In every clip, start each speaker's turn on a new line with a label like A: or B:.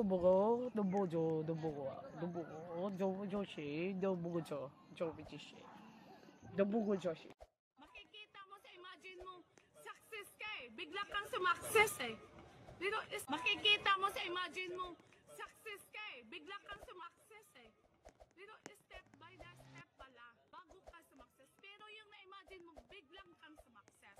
A: bogo, no bojo, no bogo, no bogo, no joshi, no bogo, jobijishi, no bogo joshi.
B: Makikita mo sa imagine mo, success ka eh. Bigla kang sumakses eh. Dito is, makikita mo sa imagine mo, success ka eh. Bigla kang sumakses eh. Dito is step by the step pala, bago ka sumakses. Pero yung na-imagine mo, biglang kang sumakses.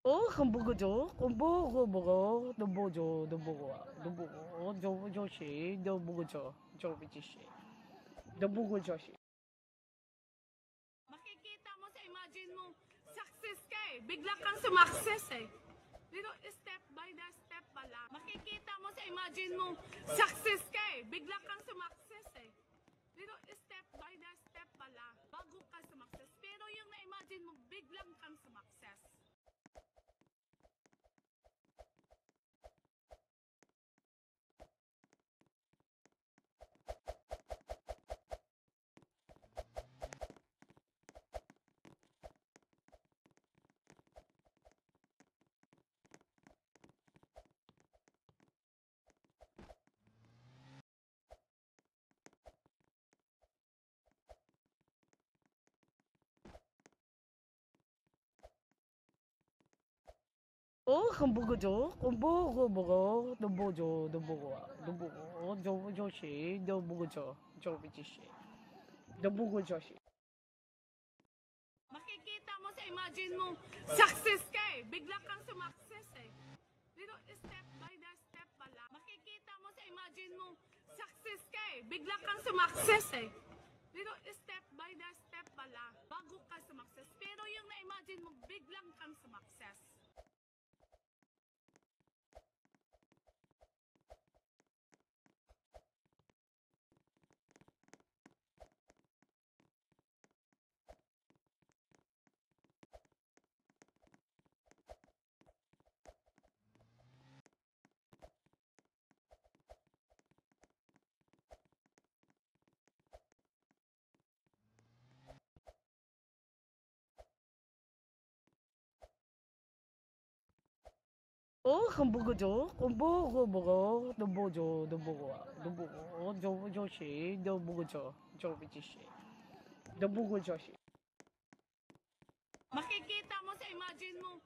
A: Oh, hamburger, bogo, no bojo, no bogo, no bogo, no joshi, no bogo, jobijishi, no bogo joshi.
B: Makikita mo sa imagine mo, success ka eh. Bigla kang sumakses eh. Dito is step by the step pala. Makikita mo sa imagine mo, success ka eh. Bigla kang sumakses eh. Dito is step by the step pala, bago ka sumakses. Pero yung na-imagine mo, biglang kang sumakses.
A: Oh, hamburger, bogo, no bojo, no bogo, no bogo, no joshi, no bogo, jobijishi, no bogo joshi.
B: Makikita mo sa imagine mo, success ka eh. Bigla kang sumakses eh. Dito is step by the step pala. Makikita mo sa imagine mo, success ka eh. Bigla kang sumakses eh. Dito is step by the step pala, bago ka sumakses. Pero yung na-imagine mo, biglang kang sumakses.
A: Oh, hamburger, bogo, no bojo, no bogo, no bogo, no joshi, no bogo, jobijishi, no bogo joshi.
B: Makikita mo sa imagine mo,